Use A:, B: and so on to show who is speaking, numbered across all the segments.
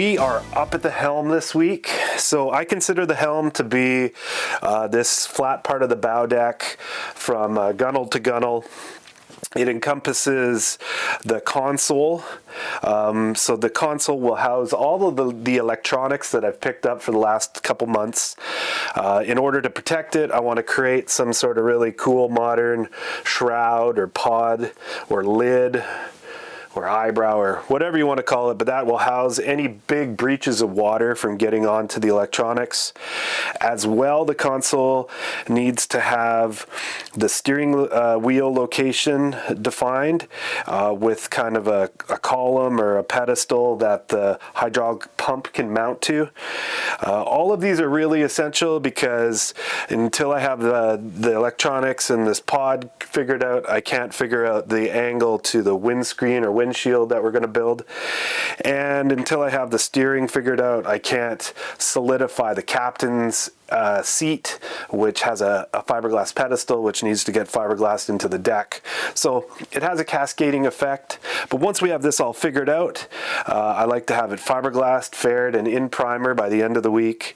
A: We are up at the Helm this week. So I consider the Helm to be this flat part of the bow deck from gunnel to gunnel. It encompasses the console. So the console will house all of the electronics that I've picked up for the last couple months. In order to protect it, I want to create some sort of really cool modern shroud or pod or lid or eyebrow or whatever you want to call it, but that will house any big breaches of water from getting onto the electronics. As well, the console needs to have the steering wheel location defined with kind of a column or a pedestal that the hydraulic pump can mount to. All of these are really essential because until I have the electronics and this pod figured out, I can't figure out the angle to the windscreen or windshield that we're going to build. And until I have the steering figured out, I can't solidify the captain's seat, which has a fiberglass pedestal, which needs to get fiberglassed into the deck. So it has a cascading effect. But once we have this all figured out, I like to have it fiberglassed, faired, and in primer by the end of the week.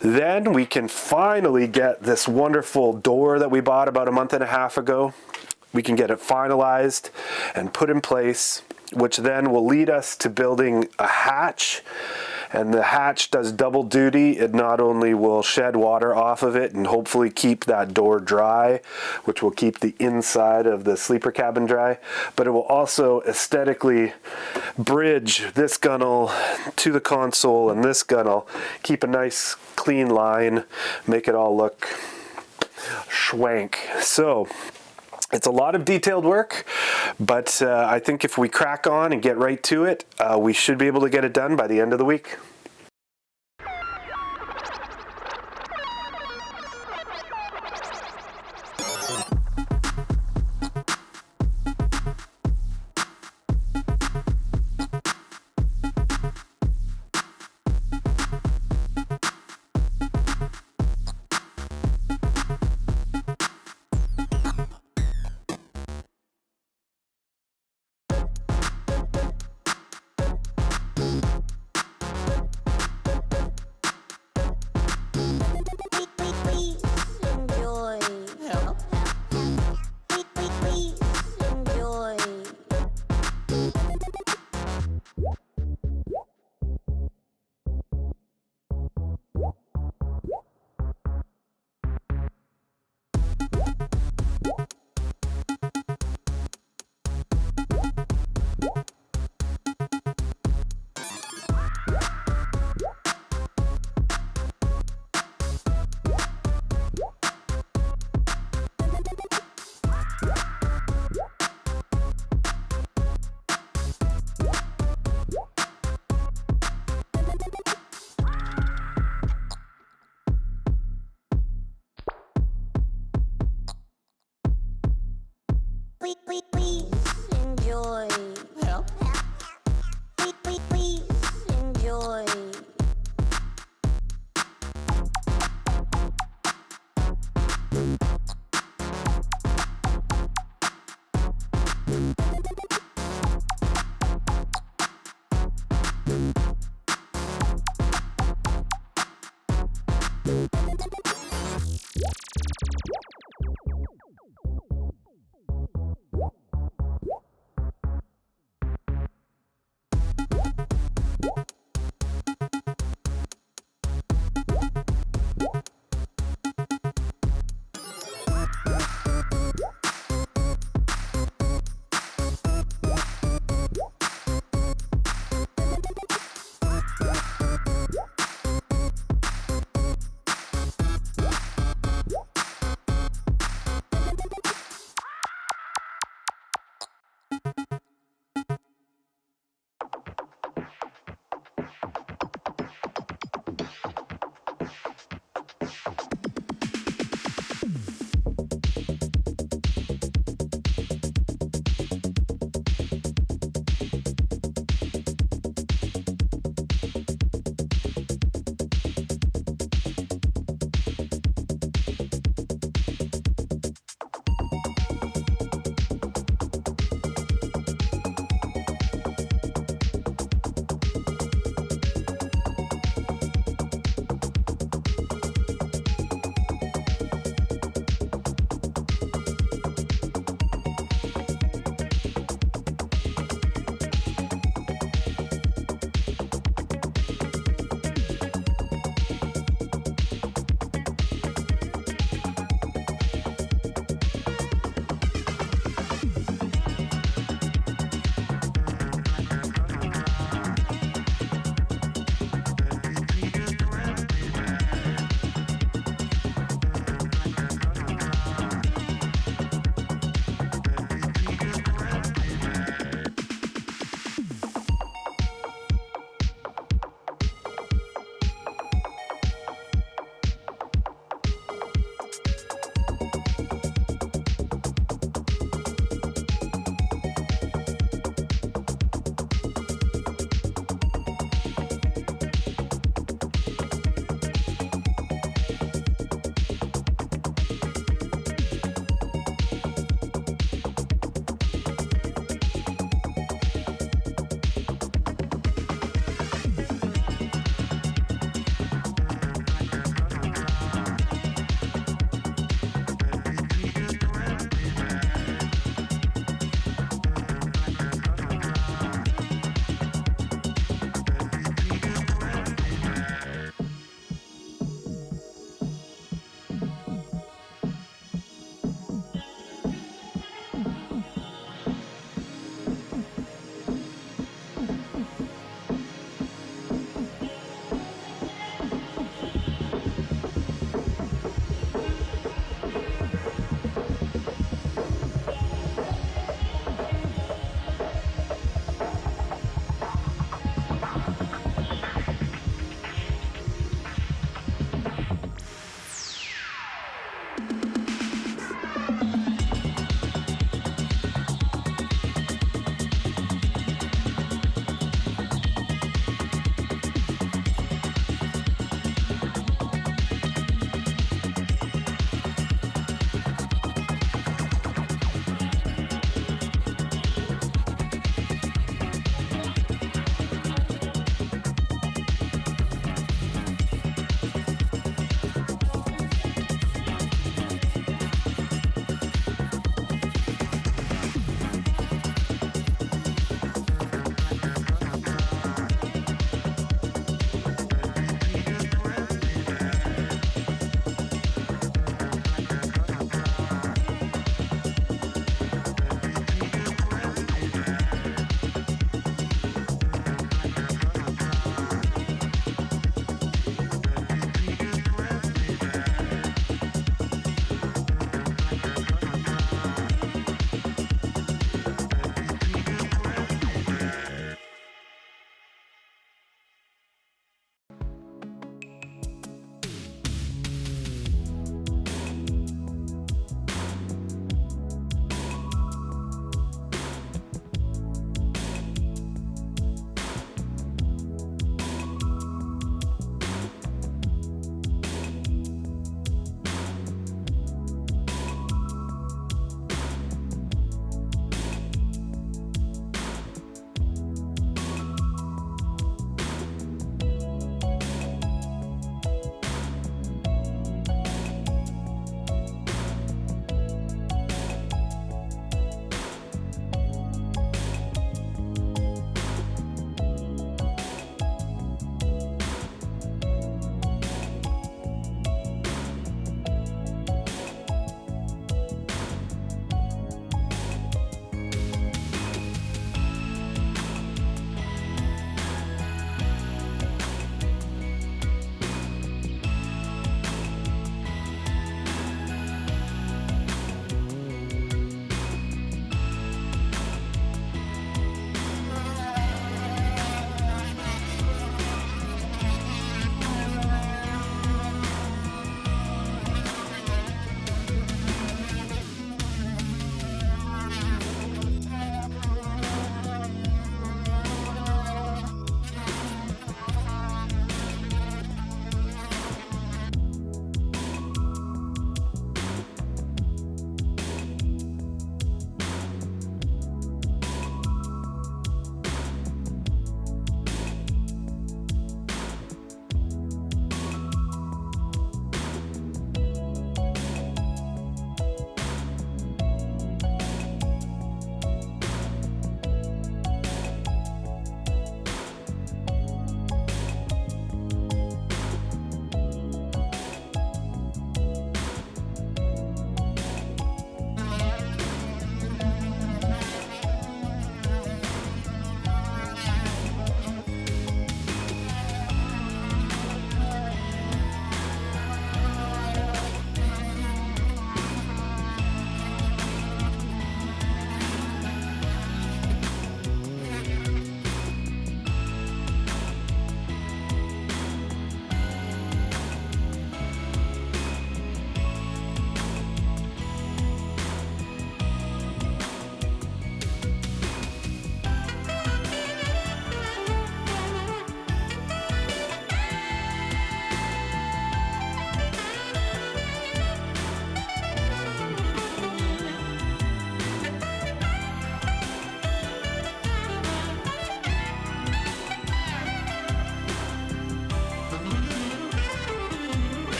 A: Then we can finally get this wonderful door that we bought about a month and a half ago. We can get it finalized and put in place, which then will lead us to building a hatch. And the hatch does double duty. It not only will shed water off of it and hopefully keep that door dry, which will keep the inside of the sleeper cabin dry, but it will also aesthetically bridge this gunnel to the console and this gunnel, keep a nice clean line, make it all look schwank. So it's a lot of detailed work, but I think if we crack on and get right to it, we should be able to get it done by the end of the week.
B: Please enjoy. Help. Please enjoy.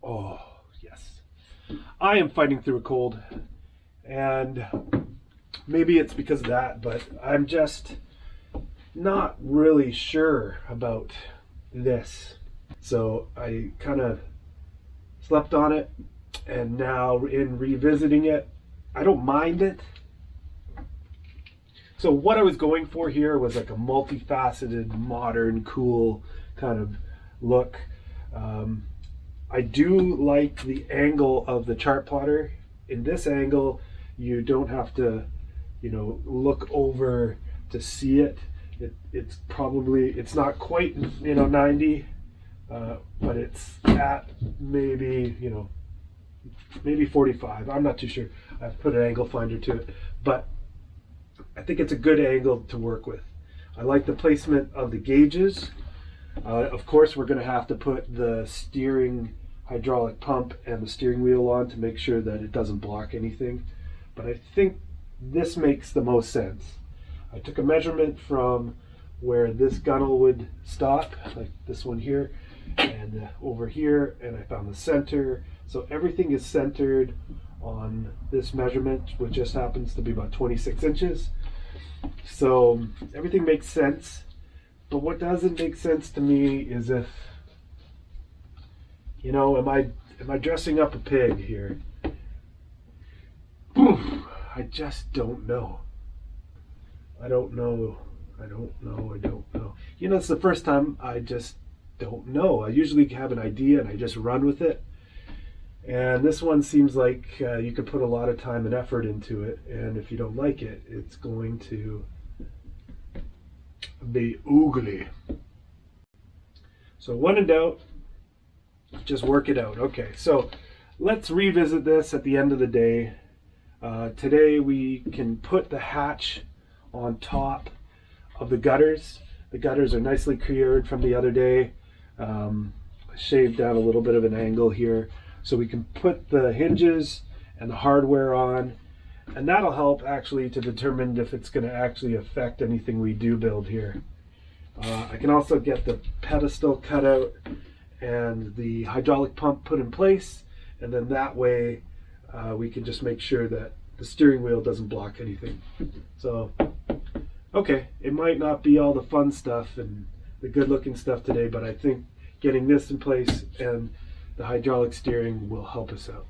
A: Oh, yes. I am fighting through a cold, and maybe it's because of that, but I'm just not really sure about this. So I kind of slept on it, and now in revisiting it, I don't mind it. So what I was going for here was like a multifaceted, modern, cool kind of look. I do like the angle of the chart plotter. In this angle, you don't have to, look over to see it. It's not quite, 90, but it's at maybe, maybe 45. I'm not too sure. I've put an angle finder to it, but I think it's a good angle to work with. I like the placement of the gauges. Of course, we're going to have to put the steering hydraulic pump and the steering wheel on to make sure that it doesn't block anything. But I think this makes the most sense. I took a measurement from where this gunnel would stop, like this one here, and over here, and I found the center. So everything is centered on this measurement, which just happens to be about 26 inches. So everything makes sense. But what doesn't make sense to me is if, am I dressing up a pig here? Oof, I just don't know. I don't know. It's the first time I just don't know. I usually have an idea and I just run with it. And this one seems like you could put a lot of time and effort into it. And if you don't like it, it's going to be ugly. So when in doubt, just work it out. Okay, so let's revisit this at the end of the day. Today we can put the hatch on top of the gutters. The gutters are nicely cured from the other day. Shaved down a little bit of an angle here, so we can put the hinges and the hardware on, and that'll help actually to determine if it's going to actually affect anything we do build here. I can also get the pedestal cut out and the hydraulic pump put in place, and then that way we can just make sure that the steering wheel doesn't block anything. So, okay, it might not be all the fun stuff and the good looking stuff today, but I think getting this in place and the hydraulic steering will help us out.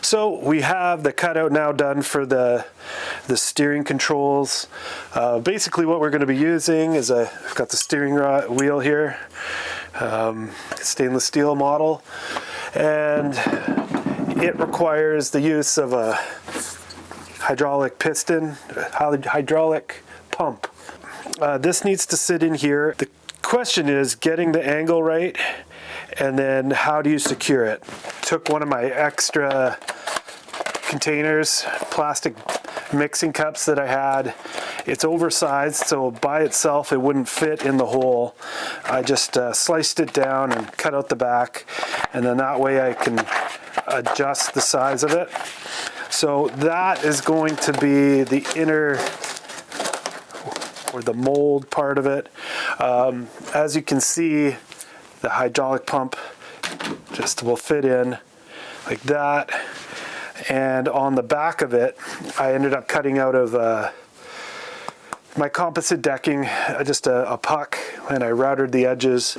A: So we have the cutout now done for the steering controls. Basically what we're going to be using is I've got the steering wheel here, stainless steel model, and it requires the use of a hydraulic piston, hydraulic pump. This needs to sit in here. The question is getting the angle right, and then how do you secure it? Took one of my extra containers, plastic mixing cups that I had. It's oversized, so by itself it wouldn't fit in the hole. I just sliced it down and cut out the back, and then that way I can adjust the size of it. So that is going to be the inner, or the mold part of it. As you can see, the hydraulic pump just will fit in like that. And on the back of it, I ended up cutting out of my composite decking, just a puck, and I routed the edges,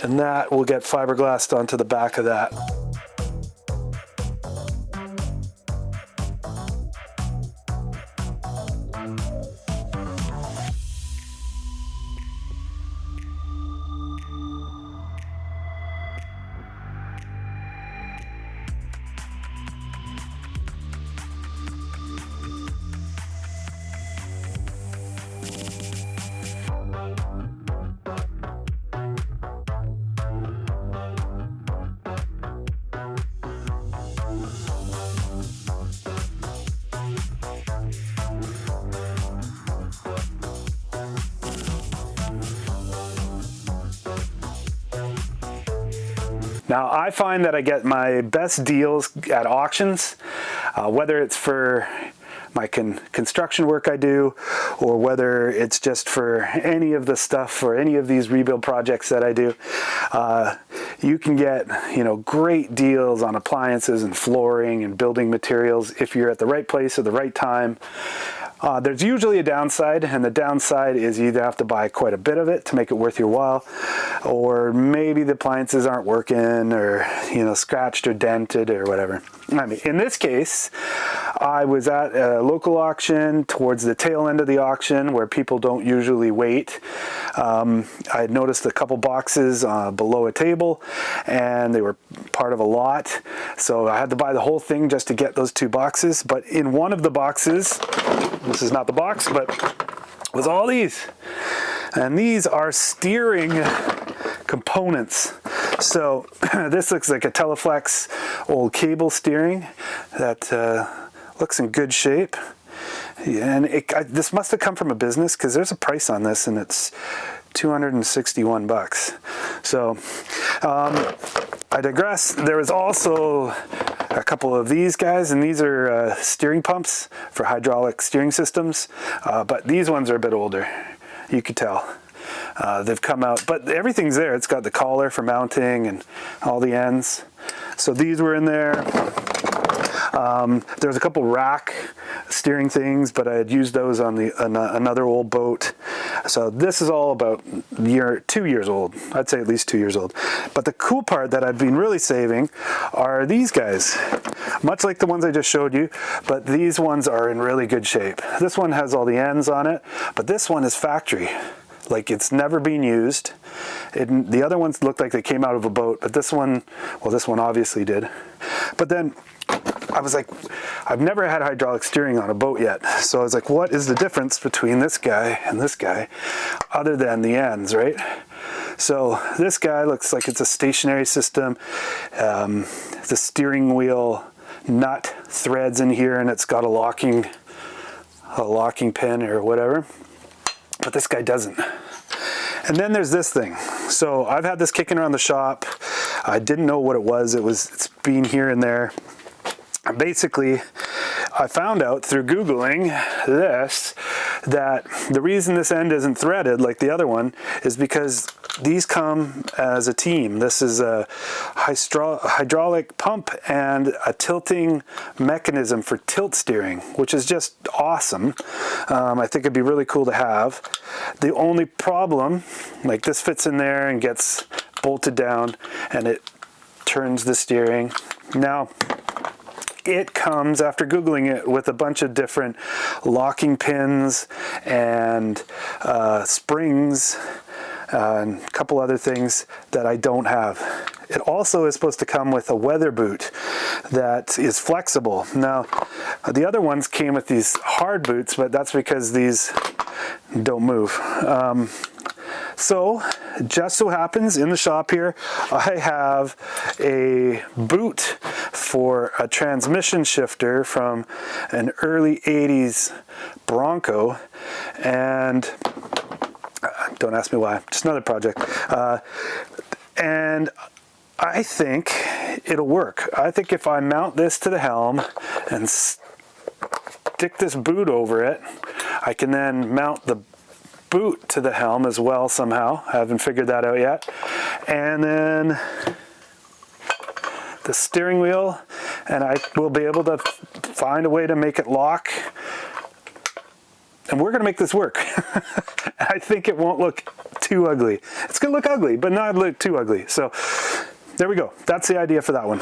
A: and that will get fiberglassed onto the back of that. Now, I find that I get my best deals at auctions, whether it's for my construction work I do, or whether it's just for any of the stuff or any of these rebuild projects that I do. You can get, great deals on appliances and flooring and building materials if you're at the right place at the right time. There's usually a downside, and the downside is you either have to buy quite a bit of it to make it worth your while, or maybe the appliances aren't working, or scratched or dented or whatever. I mean, in this case, I was at a local auction towards the tail end of the auction where people don't usually wait. I had noticed a couple boxes below a table, and they were part of a lot, so I had to buy the whole thing just to get those 2 boxes. But in one of the boxes, this is not the box, but was all these, and these are steering components. So this looks like a Teleflex old cable steering that looks in good shape, and this must have come from a business because there's a price on this, and it's $261. So I digress. There was also a couple of these guys, and these are steering pumps for hydraulic steering systems, but these ones are a bit older, you could tell. They've come out, but everything's there. It's got the collar for mounting and all the ends. So these were in there. There's a couple rack steering things, but I had used those on another old boat. So this is all about 2 years old. I'd say at least 2 years old. But the cool part that I've been really saving are these guys. Much like the ones I just showed you, but these ones are in really good shape. This one has all the ends on it, but this one is factory. Like, it's never been used. The other ones looked like they came out of a boat, but this one obviously did. But then I was like, I've never had hydraulic steering on a boat yet. So I was like, what is the difference between this guy and this guy other than the ends, right? So this guy looks like it's a stationary system. The steering wheel nut threads in here, and it's got a locking pin or whatever. But this guy doesn't. And then there's this thing. So I've had this kicking around the shop. I didn't know what it was. It's been here and there. And basically, I found out through Googling this that the reason this end isn't threaded like the other one is because these come as a team. This is a hydraulic pump and a tilting mechanism for tilt steering, which is just awesome. I think it'd be really cool to have. The only problem, like this fits in there and gets bolted down, and it turns the steering. Now, it comes, after Googling it, with a bunch of different locking pins and springs and a couple other things that I don't have. It also is supposed to come with a weather boot that is flexible. Now, the other ones came with these hard boots, but that's because these don't move. So, just so happens in the shop here, I have a boot for a transmission shifter from an early 80s Bronco, and don't ask me why, just another project. And I think it'll work. I think if I mount this to the Helm and stick this boot over it, I can then mount the boot to the Helm as well somehow. I haven't figured that out yet. And then the steering wheel, and I will be able to find a way to make it lock and we're going to make this work. I think it won't look too ugly. It's going to look ugly, but not look too ugly. So there we go. That's the idea for that one.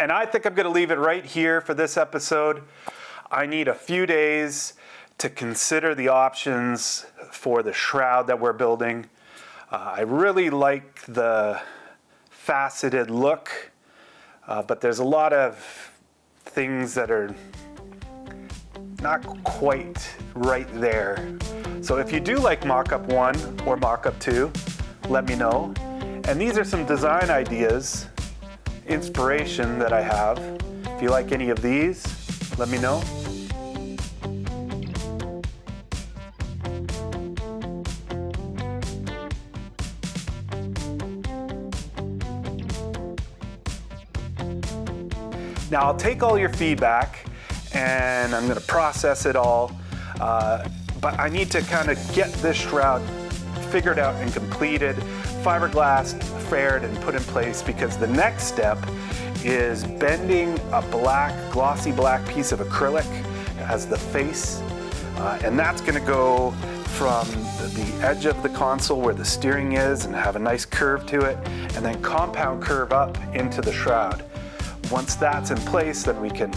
A: And I think I'm going to leave it right here for this episode. I need a few days to consider the options for the shroud that we're building. I really like the faceted look, but there's a lot of things that are not quite right there. So if you do like mock-up 1 or mock-up 2, let me know. And these are some design ideas, inspiration that I have. If you like any of these, let me know. Now I'll take all your feedback and I'm going to process it all, but I need to kind of get this shroud figured out and completed, fiberglassed, faired, and put in place, because the next step is bending a glossy black piece of acrylic as the face, and that's going to go from the edge of the console where the steering is and have a nice curve to it, and then compound curve up into the shroud. Once that's in place, then we can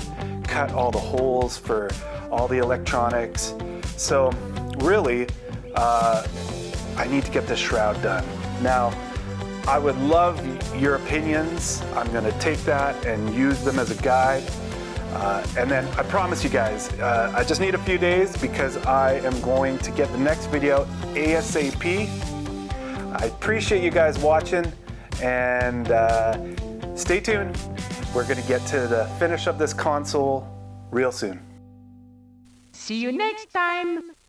A: cut all the holes for all the electronics. So really, I need to get this shroud done. Now, I would love your opinions. I'm gonna take that and use them as a guide. And then I promise you guys, I just need a few days because I am going to get the next video ASAP. I appreciate you guys watching, and stay tuned. We're gonna get to the finish of this console real soon.
C: See you next time.